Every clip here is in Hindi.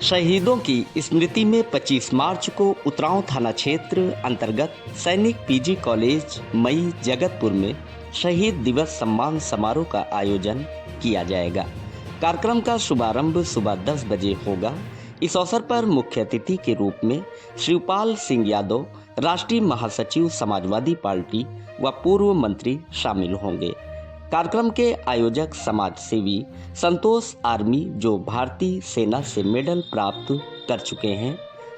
शहीदों की स्मृति में 25 मार्च को उतरांव थाना क्षेत्र अंतर्गत सैनिक पीजी कॉलेज मई जगतपुर में शहीद दिवस सम्मान समारोह का आयोजन किया जाएगा। कार्यक्रम का शुभारंभ सुबह 10 बजे होगा। इस अवसर पर मुख्य अतिथि के रूप में शिवपाल सिंह यादव, राष्ट्रीय महासचिव समाजवादी पार्टी व पूर्व मंत्री शामिल होंगे। कार्यक्रम के आयोजक समाज सेवी संतोष आर्मी, जो भारतीय सेना से मेडल प्राप्त कर चुके हैं,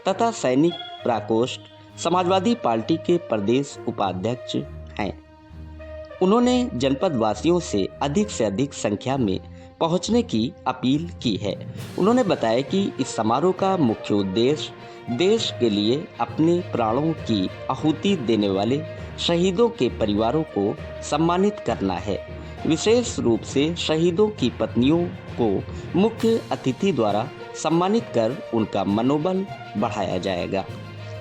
तथा सैनिक प्रकोष्ठ समाजवादी पार्टी के प्रदेश उपाध्यक्ष हैं। उन्होंने जनपद वासियों से अधिक संख्या में पहुंचने की अपील की है। उन्होंने बताया कि इस समारोह का मुख्य उद्देश्य देश के लिए अपने प्राणों की आहुति देने वाले शहीदों के परिवारों को सम्मानित करना है। विशेष रूप से शहीदों की पत्नियों को मुख्य अतिथि द्वारा सम्मानित कर उनका मनोबल बढ़ाया जाएगा।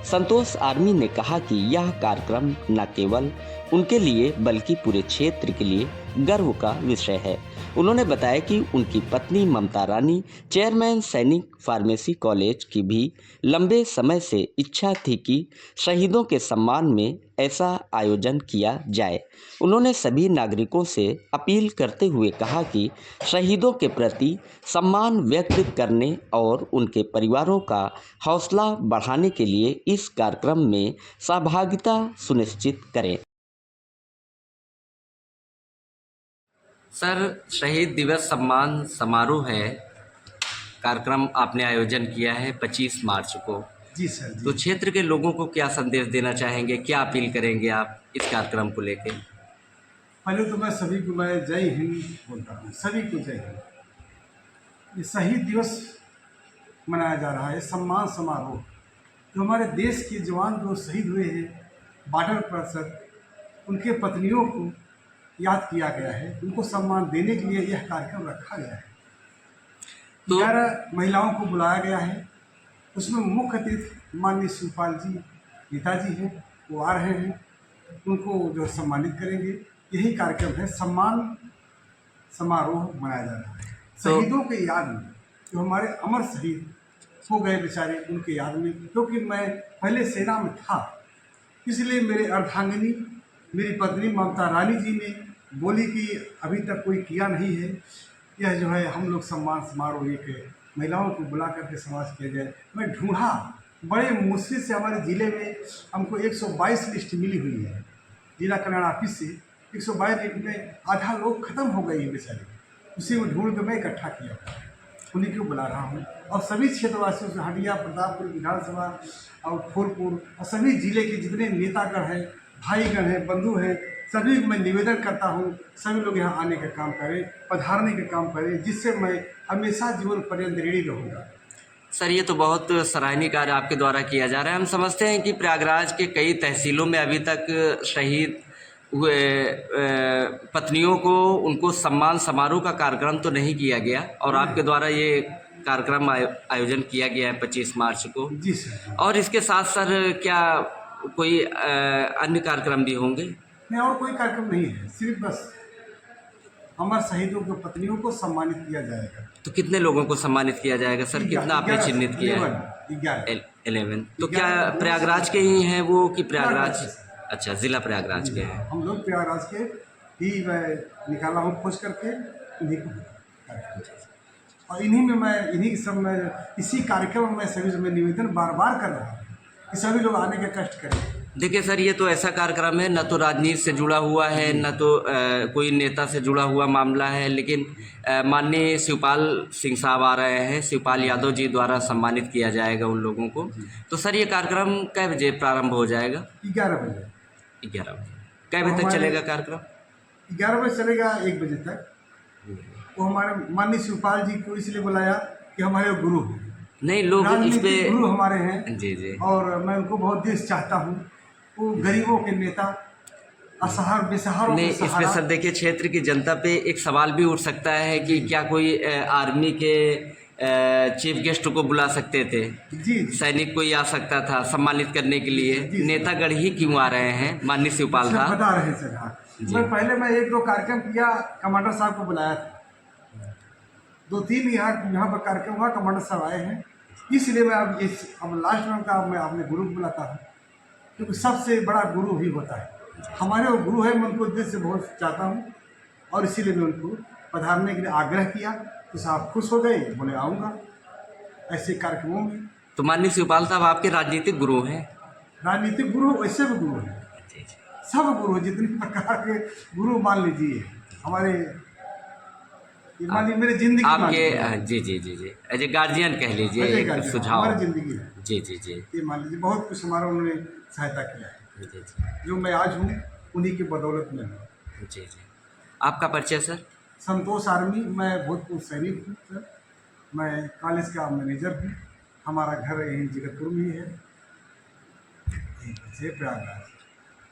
संतोष आर्मी ने कहा कि यह कार्यक्रम न केवल उनके लिए बल्कि पूरे क्षेत्र के लिए गर्व का विषय है। उन्होंने बताया कि उनकी पत्नी ममता रानी, चेयरमैन सैनिक फार्मेसी कॉलेज की भी लंबे समय से इच्छा थी कि शहीदों के सम्मान में ऐसा आयोजन किया जाए। उन्होंने सभी नागरिकों से अपील करते हुए कहा कि शहीदों के प्रति सम्मान व्यक्त करने और उनके परिवारों का हौसला बढ़ाने के लिए इस कार्यक्रम में सहभागिता सुनिश्चित करें। सर, शहीद दिवस सम्मान समारोह है, कार्यक्रम आपने आयोजन किया है 25 मार्च को। जी सर जी। तो क्षेत्र के लोगों को क्या संदेश देना चाहेंगे, क्या अपील करेंगे आप इस कार्यक्रम को लेकर? पहले तो मैं सभी को जय हिंद बोलता हूँ, सभी को जय हिंद। ये शहीद दिवस मनाया जा रहा है, सम्मान समारोह। जो हमारे देश के जवान जो शहीद हुए हैं बॉर्डर पर सर, उनके पत्नियों को याद किया गया है, उनको सम्मान देने के लिए यह कार्यक्रम रखा गया है। 11 महिलाओं को बुलाया गया है। उसमें मुख्य अतिथि माननीय शिवपाल जी नेताजी हैं, वो आ रहे हैं, उनको जो सम्मानित करेंगे। यही कार्यक्रम है, सम्मान समारोह मनाया जा रहा है शहीदों के याद में, जो हमारे अमर शहीद हो गए बेचारे, उनके याद में। क्योंकि मैं पहले सेना में था, इसलिए मेरे अर्धांगिनी मेरी पत्नी ममता रानी जी ने बोली कि अभी तक कोई किया नहीं है, यह जो है हम लोग सम्मान समारोह एक महिलाओं को बुला करके समाज किया जाए। मैं ढूंढा, बड़े मुश्किल से हमारे ज़िले में हमको 122 लिस्ट मिली हुई है जिला कल्याण ऑफिस से। 122 लिस्ट में आधा लोग ख़त्म हो गई है बेचारे, उसी को ढूंढ कर मैं इकट्ठा किया, उन्हीं को बुला रहा हूँ। और सभी क्षेत्रवासियों से, हंडिया, प्रतापपुर विधानसभा और फूलपुर और सभी जिले के जितने नेतागण हैं, भाईगण हैं, बंधु हैं, सभी मैं निवेदन करता हूँ सभी लोग यहाँ आने का काम करें, पधारने का काम करें, जिससे मैं हमेशा जीवन पर्यंत ऋणी रहूँगा। सर, ये तो बहुत सराहनीय कार्य आपके द्वारा किया जा रहा है। हम समझते हैं कि प्रयागराज के कई तहसीलों में अभी तक शहीद हुए पत्नियों को उनको सम्मान समारोह का कार्यक्रम तो नहीं किया गया, और आपके द्वारा ये कार्यक्रम आयोजन किया गया है 25 मार्च को। जी सर। और इसके साथ सर क्या कोई अन्य कार्यक्रम भी होंगे? नहीं, और कोई कार्यक्रम नहीं है, सिर्फ बस अमर शहीदों की पत्नियों को सम्मानित किया जाएगा। तो कितने लोगों को सम्मानित किया जाएगा सर? कितना आपने चिन्हित किया है? 11। तो क्या प्रयागराज के ही हैं वो कि प्रयागराज? अच्छा, जिला प्रयागराज के हैं। हम लोग प्रयागराज के ही मैं निकाला हूँ खोज करके, इन्हीं को, और इसी कार्यक्रम में सभी से मैं निवेदन बार बार कर रहा हूँ कि सभी लोग आने का कष्ट करें। देखिए सर, ये तो ऐसा कार्यक्रम है, न तो राजनीति से जुड़ा हुआ है, न तो कोई नेता से जुड़ा हुआ मामला है, लेकिन माननीय शिवपाल सिंह साहब आ रहे हैं, शिवपाल यादव जी द्वारा सम्मानित किया जाएगा उन लोगों को। तो सर, ये कार्यक्रम कै बजे प्रारंभ हो जाएगा? 11 बजे। 11 बजे। कै बजे तक चलेगा कार्यक्रम? 11 बजे चलेगा, 1 बजे तक। वो हमारे माननीय शिवपाल जी को इसलिए बुलाया कि हमारे गुरु हैं, नहीं लोग इस पे गुरु हमारे हैं। जी जी। और मैं उनको बहुत देश चाहता हूँ, वो गरीबों के नेता, असहाय बेसहारों नहीं, के इसमें सहारा। सर देखिए, क्षेत्र की जनता पे एक सवाल भी उठ सकता है कि क्या कोई आर्मी के चीफ गेस्ट को बुला सकते थे? जी। सैनिक कोई आ सकता था सम्मानित करने के लिए, नेतागढ़ ही क्यों आ रहे हैं? माननीय शिवपाल था बता रहे हैं सर। हाँ, मैं 1-2 कार्यक्रम किया, कमांडर साहब को बुलाया था, 2-3 यहाँ पर कार्यक्रम हुआ, कमांडर साहब आए हैं, इसलिए मैं अब लास्ट में का मैं अपने गुरु को बुलाता हूँ, क्योंकि सबसे बड़ा गुरु ही होता है। हमारे वो गुरु है, मैं उनको दिल से बहुत चाहता हूँ, और इसीलिए मैं उनको पधारने के लिए आग्रह किया। तो साहब खुश हो गए, बोले आऊँगा ऐसे कार्यक्रमों में। तो माननीय शिवपाल साहब आपके राजनीतिक गुरु हैं? राजनीतिक गुरु वैसे भी गुरु हैं, जी जी सब गुरु जितने प्रकार के गुरु मान लीजिए हमारे, ये मान लीजिए मेरी जिंदगी मान आपके लीजिए, जी जी जी जी एज ए गार्जियन कह लीजिए, ऐसे एक गार्जियन सुझाव। हमारी जिंदगी है, जी जी जी ये मान लीजिए बहुत कुछ हमारा उन्होंने सहायता किया है। जी जी जो मैं आज हूँ उन्हीं की बदौलत में हूँ। जी जी। आपका परिचय सर? संतोष आर्मी, मैं भूतपूर्व सैनिक हूँ सर, मैं कॉलेज का मैनेजर हूँ, हमारा घर यहीं जगतपुर में ही है, प्रयागराज।